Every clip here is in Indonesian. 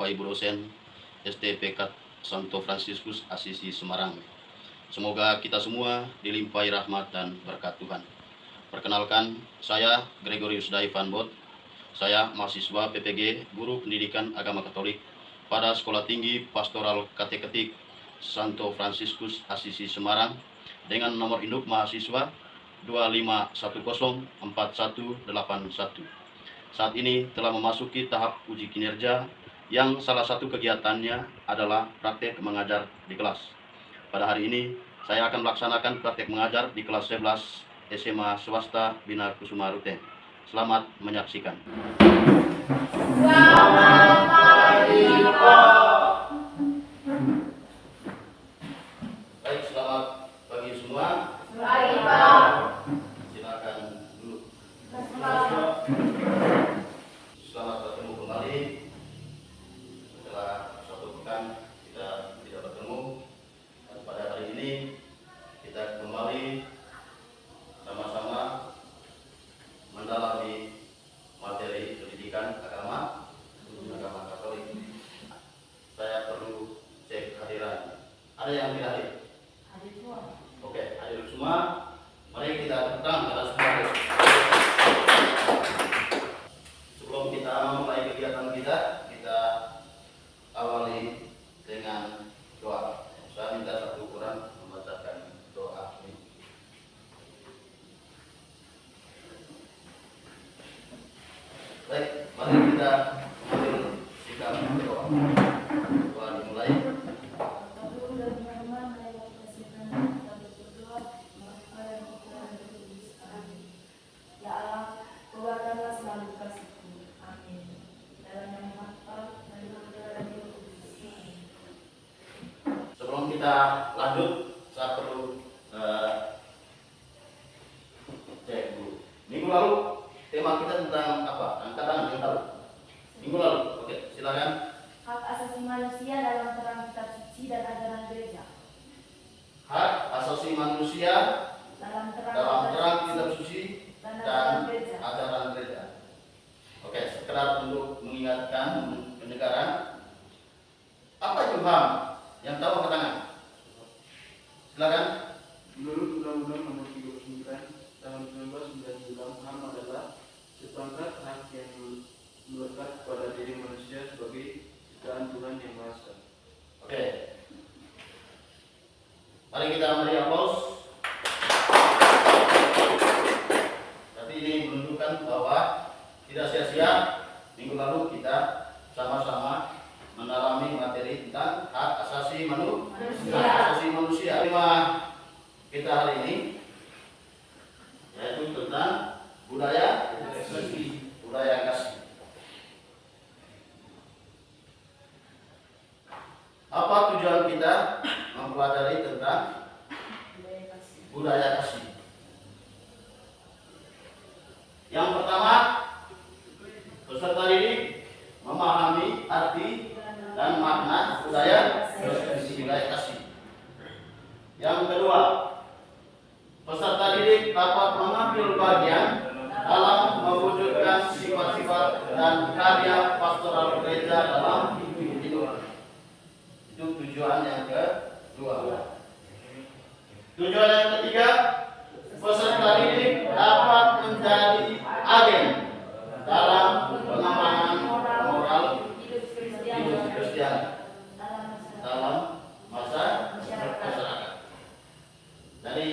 Bapak Ibu dosen STPK Santo Fransiskus Asisi Semarang. Semoga kita semua dilimpahi rahmat dan berkat Tuhan. Perkenalkan, saya Gregorius Dai Van Bot. Saya mahasiswa PPG Guru Pendidikan Agama Katolik pada Sekolah Tinggi Pastoral Kateketik Santo Fransiskus Asisi Semarang dengan nomor induk mahasiswa 25104181. Saat ini telah memasuki tahap uji kinerja yang salah satu kegiatannya adalah praktek mengajar di kelas. Pada hari ini saya akan melaksanakan praktek mengajar di kelas 11 SMA Swasta Bina Kusuma Ruteng. Selamat menyaksikan. Selamat pagi, Pak. Baik, selamat pagi semua. Pagi, Pak. Silakan dulu. Selamat bertemu kembali. Setelah satu pekan kita tidak bertemu, dan pada hari ini kita kembali sama-sama mendalami materi pendidikan agama Katolik. Saya perlu cek kehadiran. Ada yang tidak hadir? Hadir semua. Oke, hadir semua. Mari kita tepuk tangan kepada semua. Sebelum kita memulai kegiatan kita awali dengan doa. Saya minta satu orang membacakan doa ini. Baik, mari kita mengambil sikap berdoa. Doa dimulai. Ya Allah, keluarkanlah selalu kasih-Mu. Amin. Dalam nama Bapa dan Putra dan Roh Kudus. Sebelum kita lanjut, saya perlu cek dulu. Minggu lalu tema kita tentang apa? Angkatan yang lalu. Minggu lalu, oke, silakan. Hak asasi manusia dalam terang kitab suci dan ajaran gereja. Hak asasi manusia Dalam dalam terang kitab suci dan dan ajaran gereja. ajaran gereja. Oke, sekedar untuk mengingatkan pendengaran, apa itu HAM? Yang tahu angkat tangan. Silakan. Menurut Undang-Undang Nomor 39 Tahun 1996, HAM adalah sepangkat hak yang melekat pada diri manusia sebagai ciptaan Tuhan Yang Maha Esa. Oke. Mari kita beri aplaus. Tapi ini menunjukkan bahwa tidak sia-sia minggu lalu kita sama-sama mendalami materi tentang hak asasi manusia. Hak asasi manusia. Tema kita hari ini yaitu tentang budaya kasih. Budaya kasih. Apa tujuan kita mempelajari tentang budaya kasih? Yang pertama, peserta didik memahami arti dan makna budaya kasih. Yang kedua, peserta didik dapat mengambil bagian dalam mewujudkan sifat-sifat dan karya pastoral gereja dalam hidup. Itu tujuan yang kedua. Tujuan yang ketiga, peserta didik dapat menjadi agen dalam pengembangan moral Hidup hidup Kristen dalam masyarakat. Jadi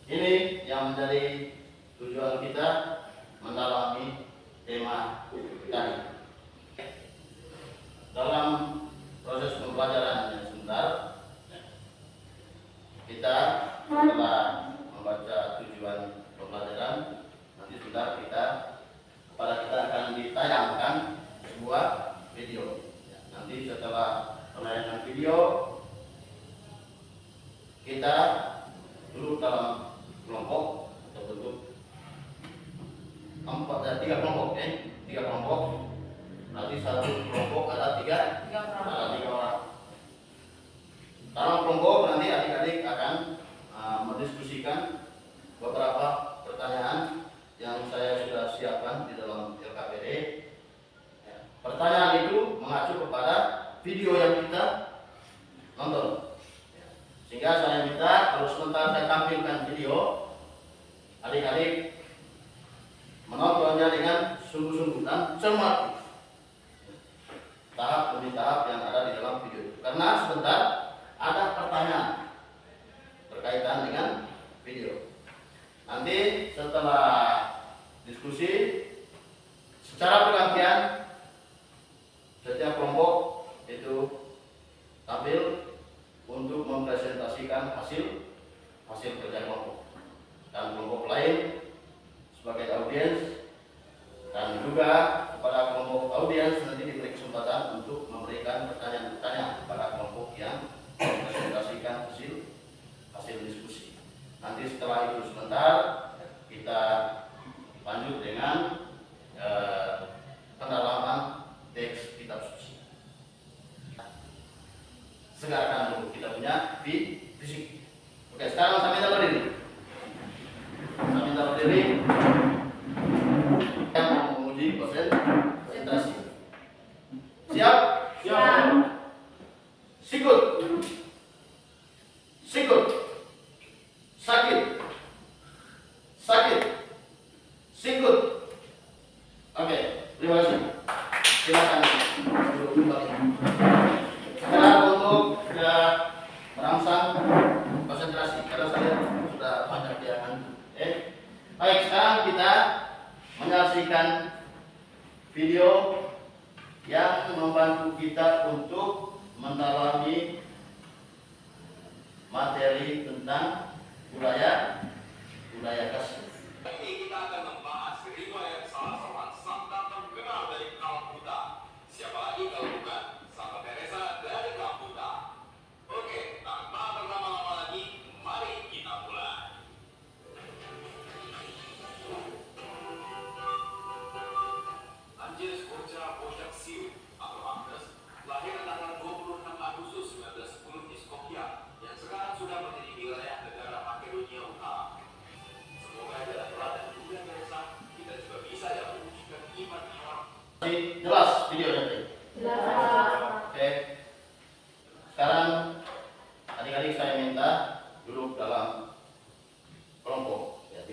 ini yang menjadi tujuan kita mendalami tema tadi. Dalam proses pembelajaran yang sebentar, kita telah membaca tujuan pembelajaran. Nanti sebentar kita akan ditayangkan sebuah video. Nanti setelah penayangan video, kita duduk dalam kelompok atau bentuk tiga kelompok, tiga kelompok. Nanti satu kelompok ada tiga orang. Dalam kelompok nanti adik-adik akan mendiskusikan beberapa pertanyaan yang saya sudah siapkan di dalam LKPD. Pertanyaan itu mengacu kepada Sehingga saya minta kalau sebentar saya tampilkan video, adik-adik menontonnya dengan sungguh-sungguh dan cermat tahap demi tahap yang ada di dalam video itu. Karena sebentar ada pertanyaan berkaitan dengan video. Nanti setelah diskusi secara bergantian setiap kelompok itu tampil untuk mempresentasikan hasil kerja kelompok, dan kelompok lain sebagai audiens, dan juga kepada kelompok audiens nanti diberi kesempatan untuk memberikan pertanyaan-pertanyaan kepada kelompok yang mempresentasikan hasil diskusi. Nanti setelah itu sebentar kita lanjut dengan pendalaman teks kitab suci. Segarkan dulu kita punya fisik. Oke, sekarang saya minta berdiri. Yang mau menguji konsentrasi. Siap? Siap. Sikut. Sikut. Sakit. Sakit. Sikut. Oke, terima kasih. Silakan duduk kembali. Sekarang untuk merangsang konsentrasi, karena saya sudah banyak diakan. Baik, sekarang kita menyaksikan video yang membantu kita untuk mendalami materi tentang budaya kasih. Ini kita akan membahas riwayat salah seorang santa terkenal dari Kalkuta. Siapa lagi kalau bukan Santa Teresa dari Kalkuta. Oke, tanpa berlama-lama lagi, mari kita mulai. Angeles Borja Siu atau Agnes lahir tanggal 26 Agustus 1910 di Skopje yang sekarang sudah menjadi wilayah negara Makedonia Utara. Semoga dalam teladan Bunda Teresa kita juga bisa ya mewujudkan iman haram. Jelas videonya tadi? Jelas. Oke. Sekarang adik-adik saya minta duduk dalam kelompok. Ya,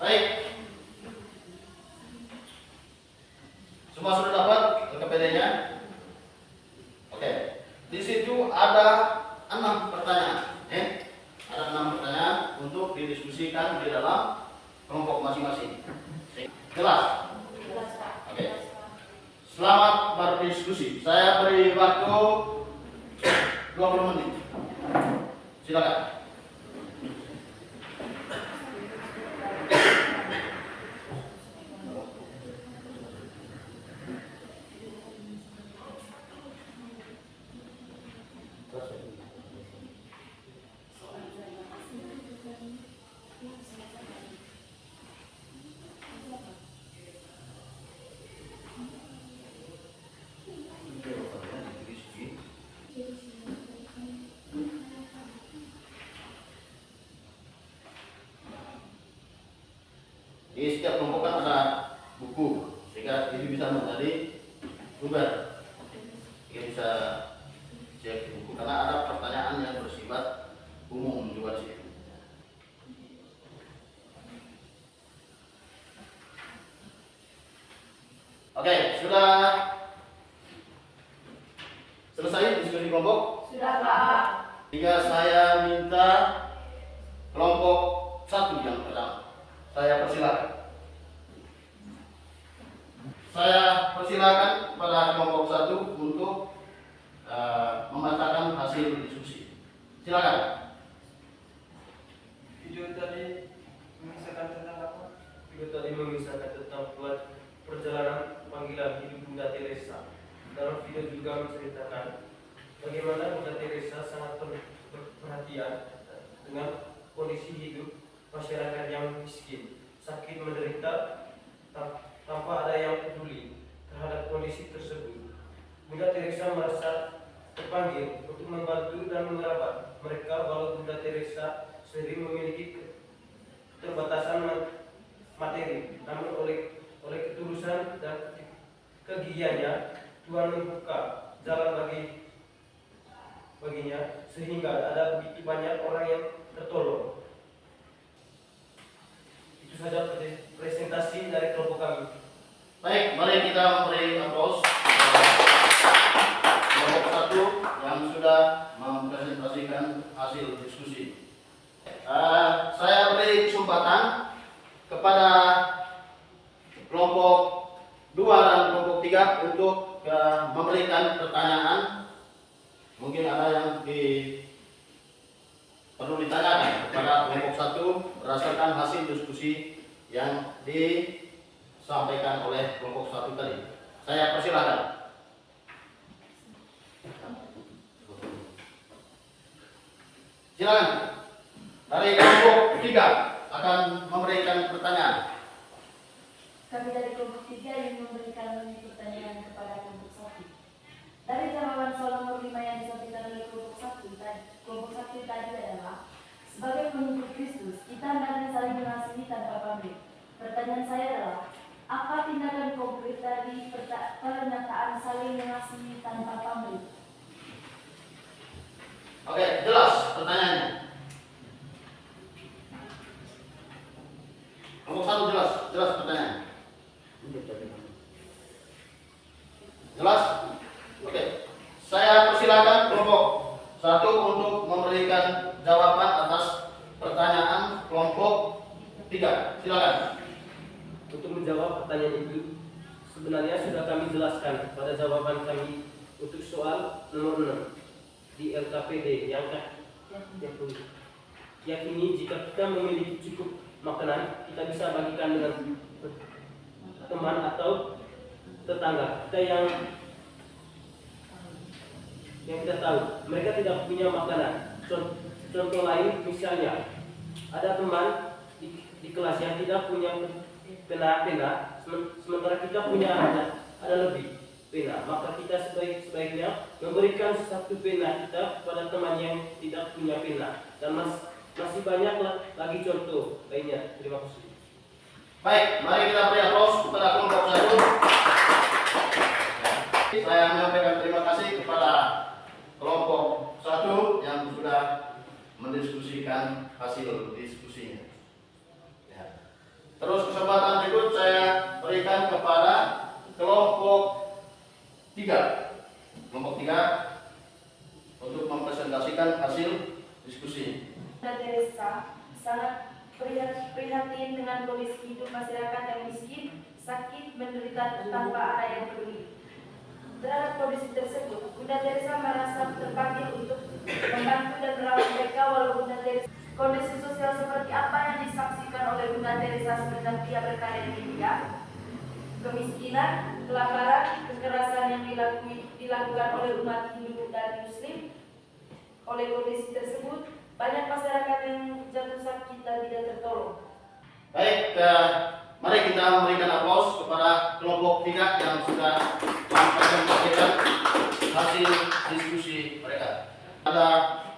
baik. Semua sudah dapat LKPD-nya? Oke. Di situ ada 6 pertanyaan. Ada 6 pertanyaan untuk didiskusikan di dalam kelompok masing-masing. Jelas? Jelas, Pak. Oke. Selamat berdiskusi. Saya beri waktu 20 menit. Silakan. Di setiap kelompok kan ada buku, sehingga ini bisa menjadi sumber. Kita bisa cek buku karena ada pertanyaan yang bersifat umum juga di situ. Oke, sudah selesai diskusi kelompok? Sudah, Pak. Jika saya minta kelompok 1 yang pertama, saya persilakan. Saya persilakan pada kelompok 1 untuk membacakan hasil diskusi. Silakan. Video tadi mengisahkan tentang apa? Video tadi mengisahkan tentang buat perjalanan panggilan hidup Bunda Teresa. Dalam video juga menceritakan bagaimana Bunda Teresa sangat berperhatian dengan kondisi hidup masyarakat yang miskin, sakit, menderita, tanpa ada yang peduli terhadap kondisi tersebut. Bunda Teresa merasa terpanggil untuk membantu dan merawat mereka, walau Bunda Teresa sendiri memiliki keterbatasan materi, namun oleh ketulusan dan kegigihannya Tuhan membuka jalan baginya sehingga ada begitu banyak orang yang tertolong. Itu saja presentasi dari kelompok kami. Baik, mari kita memberi aplaus kelompok 1 yang sudah mempresentasikan hasil diskusi. Saya beri kesempatan kepada kelompok 2 dan kelompok 3 untuk memberikan pertanyaan. Mungkin ada yang perlu ditanyakan kepada kelompok 1 berdasarkan hasil diskusi yang disampaikan oleh kelompok 1 tadi. Saya persilahkan. Silakan. Dari kelompok 3 akan memberikan pertanyaan. Kami dari kelompok 3 ingin memberikan pertanyaan kepada kelompok 1. Dari jawaban soal nomor 5 yang disampaikan oleh kelompok 1 tadi adalah, sebagai pengikut Kristus, kita hendaknya saling mengasihi tanpa pamrih. Pertanyaan saya adalah, apa tindakan konkret dari pernyataan saling mengasihi tanpa pamrih? Oke, jelas pertanyaannya. Kelompok 1 jelas pertanyaan. Jelas? Oke. Saya persilakan kelompok 1 untuk memberikan jawaban atas pertanyaan kelompok 3. Silakan. Untuk menjawab pertanyaan itu, sebenarnya sudah kami jelaskan pada jawaban kami untuk soal nomor 6 di LKPD yang yakini jika kita memiliki cukup makanan, kita bisa bagikan dengan teman atau tetangga kita yang kita tahu mereka tidak punya makanan. Contoh lain, misalnya ada teman di kelas yang tidak punya pena, sementara kita punya ada lebih pena, maka kita sebaiknya memberikan satu pena kita kepada teman yang tidak punya pena. Dan masih banyak lagi contoh lainnya. Terima kasih. Baik, mari kita beri aplaus kepada kelompok 1. Saya menyampaikan terima kasih kepada kelompok 1 yang sudah mendiskusikan hasil diskusinya. Ya. Terus kesempatan berikut saya berikan kepada kelompok 3. Kelompok 3 untuk mempresentasikan hasil diskusi. Bunda Teresa sangat prihatin dengan kondisi hidup masyarakat yang miskin, sakit, menderita tanpa ada yang peduli terhadap kondisi tersebut. Bunda Teresa merasa terpanggil untuk membantu dan merawat mereka, walau Bunda Teresa kondisi sosial seperti apa yang disaksikan oleh Bunda Teresa semenjak dia berkarya di India, kemiskinan, kelaparan, kekerasan yang dilakukan oleh umat Hindu dan Muslim. Oleh kondisi tersebut, banyak masyarakat yang jatuh sakit dan tidak tertolong. Baik, mari kita memberikan aplaus kepada kelompok 3 yang sudah mempresentasikan hasil diskusi mereka. Ada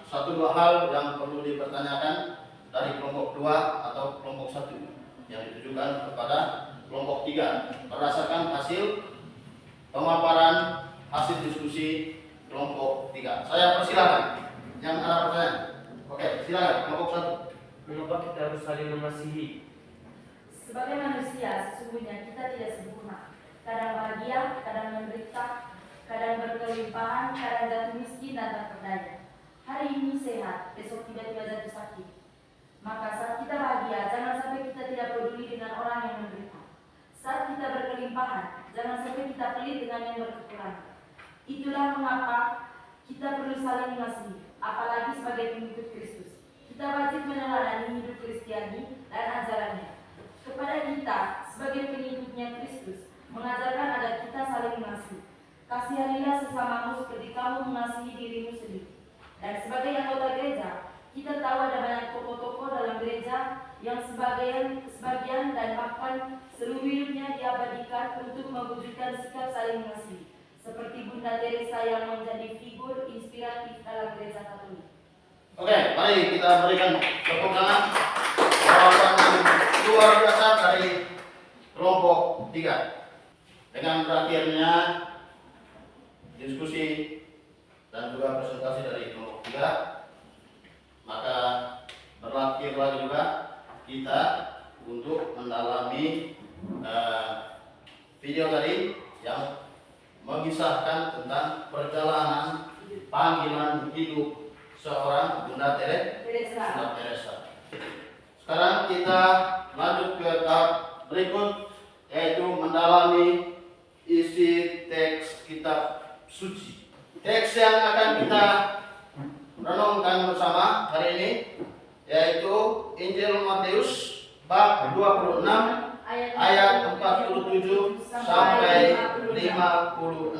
1-2 hal yang perlu dipertanyakan dari kelompok 2 atau kelompok 1 yang ditujukan kepada kelompok 3 berdasarkan hasil pemaparan hasil diskusi kelompok 3. Saya persilakan yang ada pertanyaan. Oke, silakan kelompok 1. Mengapa kita harus saling mengasihi? Sebagai manusia, sesungguhnya kita tidak sempurna. Kadang bahagia, kadang menderita, kadang berkelimpahan, kadang jatuh miskin dan tak berdaya. Hari ini sehat, besok tiba-tiba jatuh sakit. Maka saat kita bahagia, jangan sampai kita tidak peduli dengan orang yang menderita. Saat kita berkelimpahan, jangan sampai kita pelit dengan yang berkekurangan. Itulah mengapa kita perlu saling mengasihi, apalagi sebagai pengikut Kristus. Kita wajib meneladani hidup Kristiani dan ajarannya. Kepada kita, sebagai pengikutnya Kristus, mengajarkan agar kita saling mengasihi. Kasihanilah sesamamu seperti kamu mengasihi dirimu sendiri. Dan sebagai anggota gereja, kita tahu ada banyak tokoh-tokoh dalam gereja yang sebagian dan bahkan seluruh hidupnya diabadikan untuk mewujudkan sikap saling mengasihi, seperti Bunda Teresa yang menjadi figur inspiratif dalam Gereja Katolik. Oke, mari kita berikan tepuk tangan jawaban yang luar biasa dari kelompok 3. Dengan berakhirnya diskusi dan juga presentasi dari kelompok 3, maka berakhirlah juga kita untuk mendalami video tadi yang mengisahkan tentang perjalanan panggilan hidup seorang Bunda Teresa. Sekarang kita lanjut ke tahap berikut, yaitu mendalami isi teks kitab suci. Teks yang akan kita renungkan bersama hari ini yaitu Injil Matius bab 26 ayat 47 sampai 56.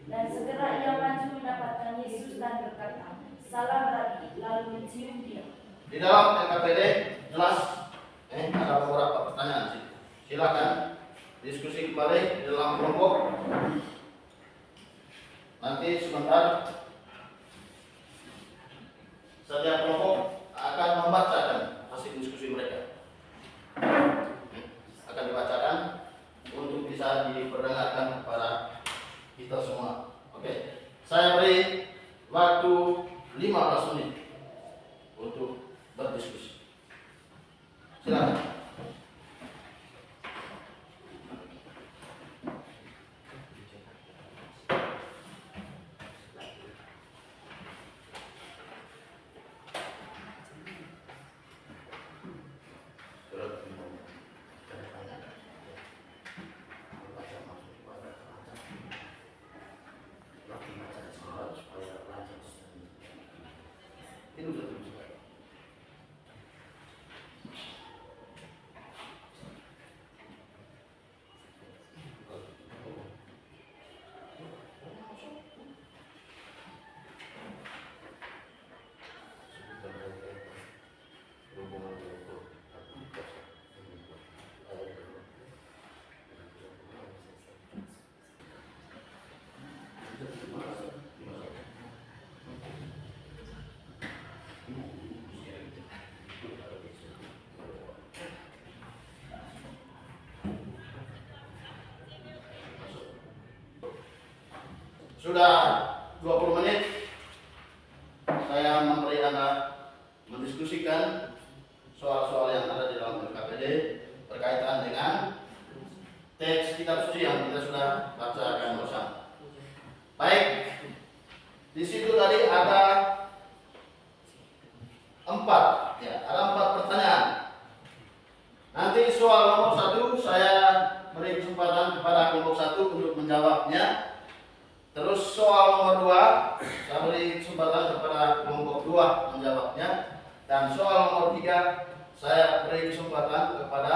Dan segera ia maju mendapatkan Yesus dan berkata, "Salam Rabi," lalu mencium dia. Di dalam NKPD jelas ada beberapa pertanyaan sih. Silakan diskusi kembali di dalam kelompok. Nanti sebentar setiap kelompok akan membacakan hasil diskusi mereka. Akan dibacakan untuk bisa diperdengarkan kepada kita semua. Oke. Saya beri waktu 15 menit untuk berdiskusi. Silakan. Sudah 20 menit saya memberi Anda mendiskusikan soal-soal yang ada di dalam LKPD berkaitan dengan teks kitab suci yang kita sudah bacakan bersama. Baik, di situ tadi ada 4 pertanyaan. Nanti soal nomor 1 saya beri kesempatan kepada kelompok 1 untuk menjawabnya. Terus soal nomor 2 saya beri kesempatan kepada kelompok 2 menjawabnya. Dan soal nomor 3 saya beri kesempatan kepada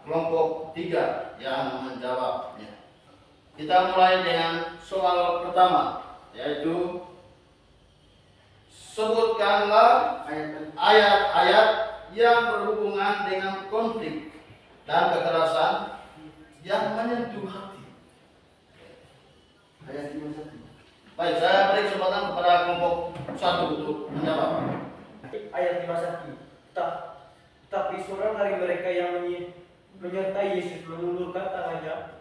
kelompok 3 yang menjawabnya. Kita mulai dengan soal pertama, yaitu sebutkanlah ayat-ayat yang berhubungan dengan konflik dan kekerasan yang menyentuh hati. Ayat 51. Baik, saya beri kesempatan kepada kelompok 1 untuk menjawab. Ayat 51. Tetapi seorang dari mereka yang menyertai Yesus mengulurkan tangannya,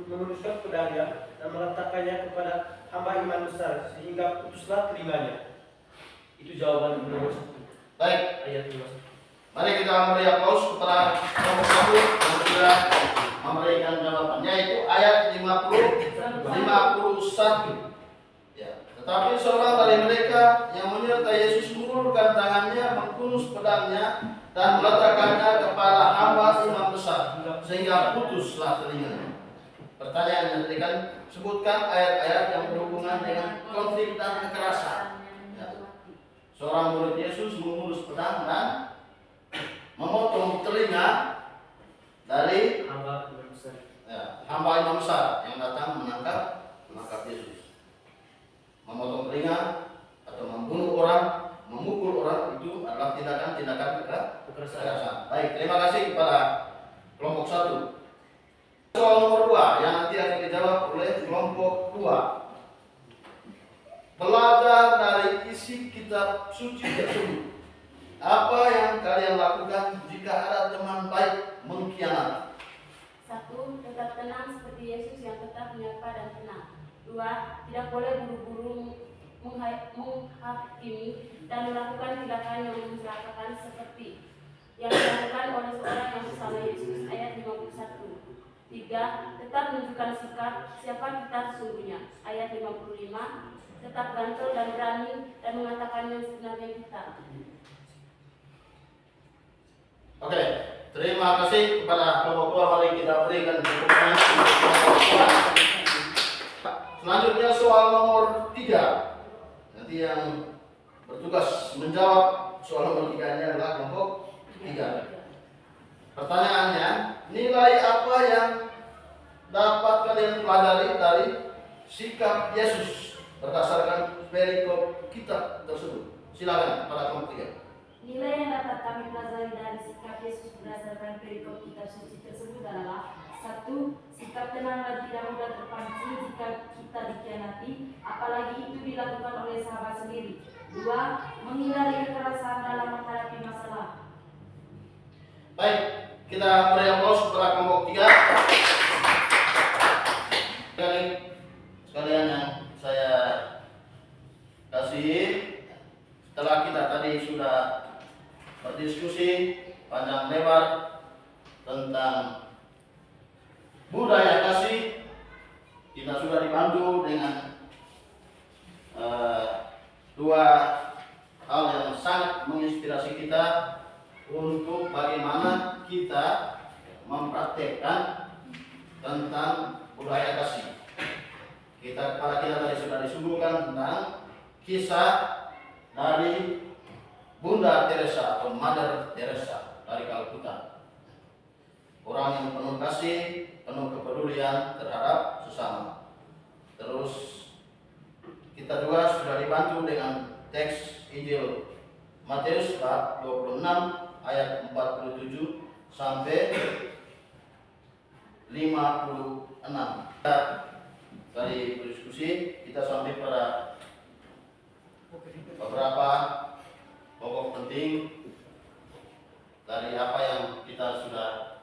menusuk pedangnya dan meletakkannya kepada hamba iman besar sehingga putuslah telinganya. Itu jawaban nomor 1. Baik, Ayat 51. mari kita memberi aplaus kepada kelompok 1 yang sudah memberikan jawabannya, yaitu ayat 51. Ya, tetapi seorang dari mereka yang menyertai Yesus mengulurkan tangannya, menghunus pedangnya dan meletakkannya kepada hamba imam besar sehingga putuslah telinganya. Pertanyaan yang diberikan, sebutkan ayat-ayat yang berhubungan dengan konflik dan kekerasan. Ya. Seorang murid Yesus menghunus pedang dan memotong telinga dari Hamba imam besar. hamba imam besar yang datang menangkap Yesus. Memotong telinga atau membunuh orang, memukul orang itu adalah tindakan-tindakan kekerasan. Baik, terima kasih kepada kelompok 1. Soal nomor 2 yang nanti akan dijawab oleh kelompok 2. Belajar dari isi kitab suci tersebut. Apa yang kalian lakukan jika ada teman baik mengkhianati? 1. Tetap tenang seperti Yesus yang tetap menyapa dan tenang. 2. Tidak boleh buru-buru menghakimi dan melakukan tindakan yang mencelakakan seperti yang dilakukan oleh seorang yang bersama Yesus. Ayat 51. 3. Tetap menunjukkan sikap siapa kita sesungguhnya. Ayat 55. Tetap gantel dan berani dan mengatakan yang sebenarnya kita. Oke, terima kasih kepada kelompok 2. Mari kita berikan tepuk tangan. Selanjutnya soal nomor 3. Nanti yang bertugas menjawab soal nomor 3 ini adalah kelompok 3. Pertanyaannya, nilai apa yang dapat kalian pelajari dari sikap Yesus berdasarkan perikop kitab tersebut? Silakan pada kelompok 3. Nilai yang dapat kami pelajari dari sikap Yesus berdasarkan perikop kitab suci tersebut adalah: 1. Sikap tenang dan tidak mudah terpancing jika kita dikhianati, apalagi itu dilakukan oleh sahabat sendiri. 2. Menghindari kekerasan dalam menghadapi masalah. Baik, kita beri aplaus kepada kelompok 3. Sekalian yang saya kasih, setelah kita tadi sudah berdiskusi panjang lebar tentang budaya kasih, kita sudah dibantu dengan dua hal yang sangat menginspirasi kita untuk bagaimana kita mempraktekkan tentang budaya kasih. Kepada kita tadi sudah disuguhkan tentang kisah dari Bunda Teresa atau Mother Teresa dari Kalkuta. Orang yang penuh kasih, penuh kepedulian terhadap sesama. Terus kita juga sudah dibantu dengan teks Injil Matius bab 26 ayat 47 sampai 56. Dari berdiskusi kita sampai pada beberapa pokok penting dari apa yang kita sudah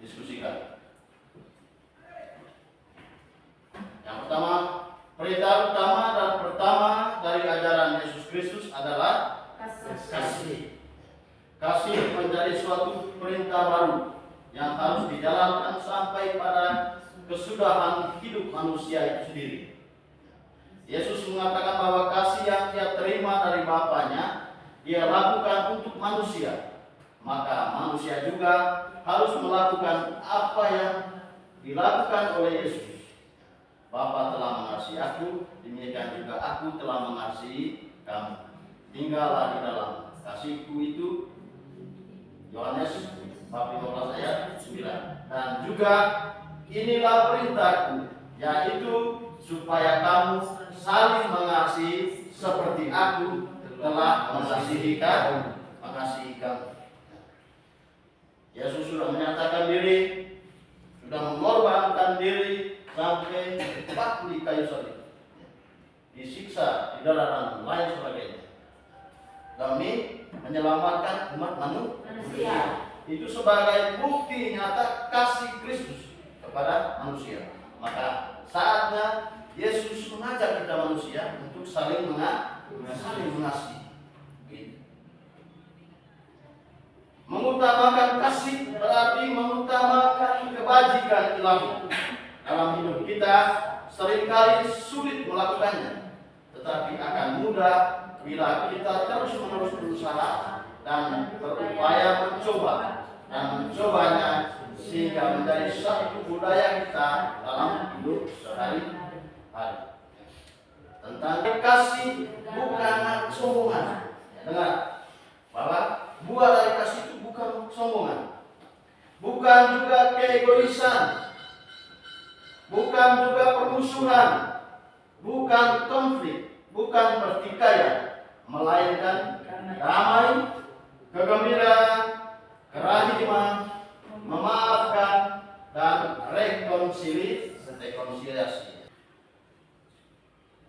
diskusikan. Yang pertama, perintah utama dan pertama dari ajaran Yesus Kristus adalah kasih. Kasih menjadi suatu perintah baru yang harus dijalankan sampai pada kesudahan hidup manusia itu sendiri. Yesus mengatakan bahwa kasih yang dia terima dari Bapanya, dia lakukan untuk manusia. Maka manusia juga harus melakukan apa yang dilakukan oleh Yesus. Bapa telah mengasihi aku, demikian juga aku telah mengasihi kamu. Tinggallah di dalam kasihku itu. Yohanes bab 15 ayat 9. Dan juga inilah perintahku, yaitu supaya kamu saling mengasihi seperti aku telah mengasihi kamu. Yesus sudah menyatakan diri, sudah mengorbankan diri sampai mati di kayu salib, disiksa di darah dan lain sebagainya demi menyelamatkan umat manusia. Itu sebagai bukti nyata kasih Kristus kepada manusia. Maka saatnya Yesus mengajak kita manusia untuk saling mengasihi. Mengutamakan kasih berarti mengutamakan kebajikan ilahi. Dalam hidup kita seringkali sulit melakukannya, tetapi akan mudah bila kita terus-menerus berusaha dan berupaya mencobanya sehingga menjadi satu budaya kita dalam hidup sehari-hari. Tentang kasih bukan kesombongan. Dengar bahwa buah dari kasih itu bukan kesombongan, bukan juga keegoisan, bukan juga permusuhan, bukan konflik, bukan pertikaian, melainkan damai, kegembiraan, kerahiman, memaafkan, dan rekonsiliasi.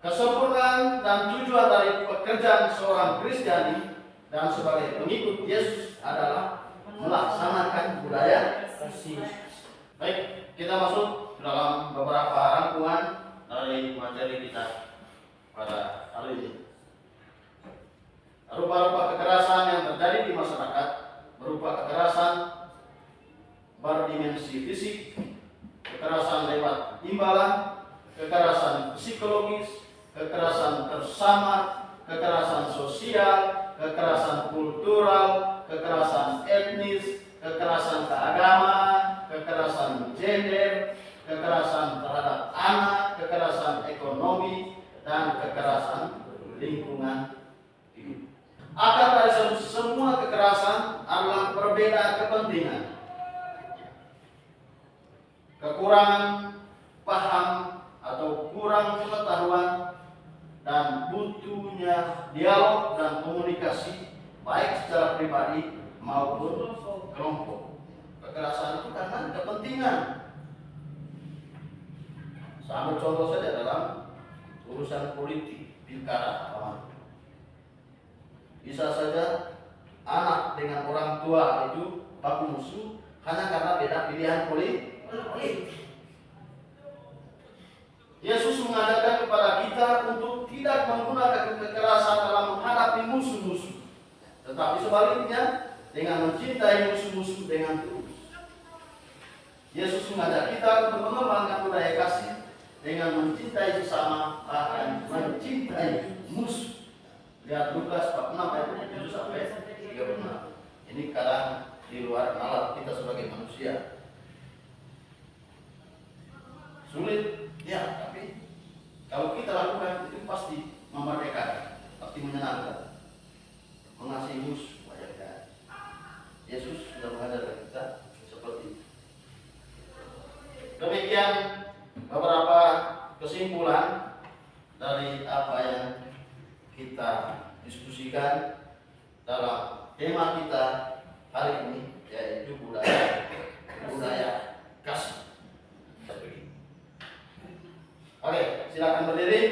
Kesempurnaan dan tujuan dari pekerjaan seorang Kristiani dan sebagai pengikut Yesus adalah melaksanakan budaya kasih. Baik, kita masuk dalam beberapa rangkuman dari materi kita pada hari ini. Rupa-rupa kekerasan yang terjadi di masyarakat berupa kekerasan berdimensi fisik, kekerasan lewat imbalan, kekerasan psikologis, kekerasan tersamar, kekerasan sosial, kekerasan kultural, kekerasan etnis, kekerasan keagamaan, kekerasan gender, kekerasan terhadap anak, kekerasan ekonomi, dan kekerasan lingkungan hidup. Akar dari semua kekerasan adalah perbedaan kepentingan, kekurangan paham atau kurang pengetahuan, dan butuhnya dialog dan komunikasi baik secara pribadi maupun kelompok. Kekerasan itu karena kepentingan. Sambil contoh saja dalam urusan politik, pilkada, bisa saja anak dengan orang tua itu baku musuh hanya karena beda pilihan politik. Yesus mengajarkan kepada kita untuk tidak menggunakan kekerasan dalam menghadapi musuh-musuh, tetapi sebaliknya dengan mencintai musuh-musuh dengan tulus. Yesus mengajak kita untuk mengembangkan budaya kasih dengan mencintai sesama, bahkan mencintai musuh. Lihat Lukas 46 ayat 7 sampai 36. Ini kadang di luar nalar kita sebagai manusia. Sulit, ya, tapi kalau kita lakukan itu pasti memerdekakan, pasti menyenangkan, mengasihi musuh. Yesus sudah mengajarkan kita seperti itu. Demikian beberapa kesimpulan dari apa yang kita diskusikan dalam tema kita hari ini, yaitu budaya kasih. Oke, silakan berdiri.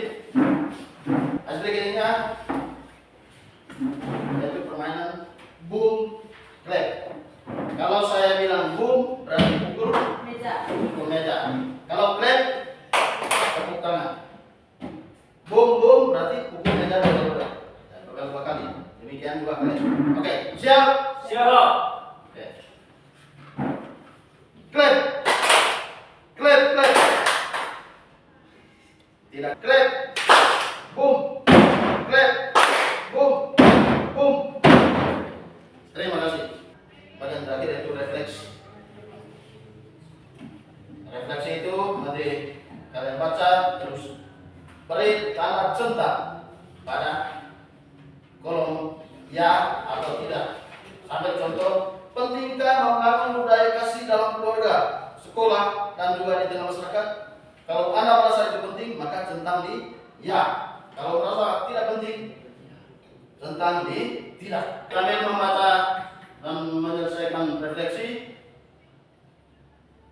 Hasil berikutnya yaitu permainan boom clap. Kalau saya bilang boom berarti pukul meja. Kalau clap tepuk tangan. Boom boom berarti pukul meja dua kali. Demikian dua kali. Oke, siap? Siap. Oke. Clap. Clap clap. Tidak clap. Boom. Clap. Boom. Boom. Terima kasih. Bagian terakhir yaitu refleksi. Refleksi itu nanti kalian baca terus beri tanda centang pada kolom ya atau tidak. Sambil contoh, pentingkah membangun budaya kasih dalam keluarga, sekolah, dan juga di tengah masyarakat? Kalau Anda merasa itu penting, maka centang di ya. Kalau merasa tidak penting, centang di tidak. Sambil membaca dan menyelesaikan refleksi,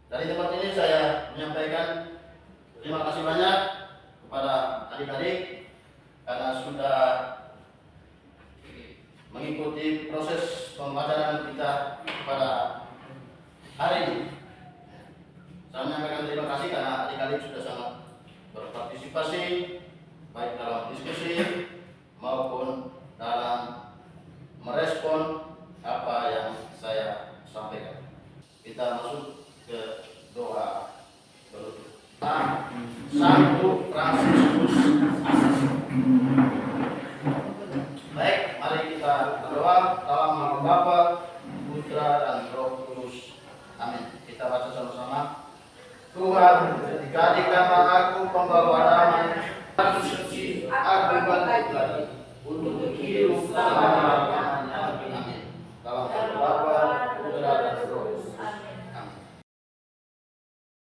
dari tempat ini saya menyampaikan terima kasih banyak kepada adik-adik karena sudah mengikuti proses pembelajaran kita pada hari ini. Saya menyampaikan terima kasih karena adik-adik sudah sangat berpartisipasi baik dalam diskusi maupun dalam merespon apa yang saya sampaikan. Kita masuk ke doa penutup. Santo Fransiskus Assisi. Baik, mari kita berdoa dalam nama Bapa, Putra, dan Roh Kudus. Amin. Kita baca sama-sama. Tuhan, jadikanlah aku pembawa damai, aku suci, aku bangkit lagi untuk hidup selama-lamanya.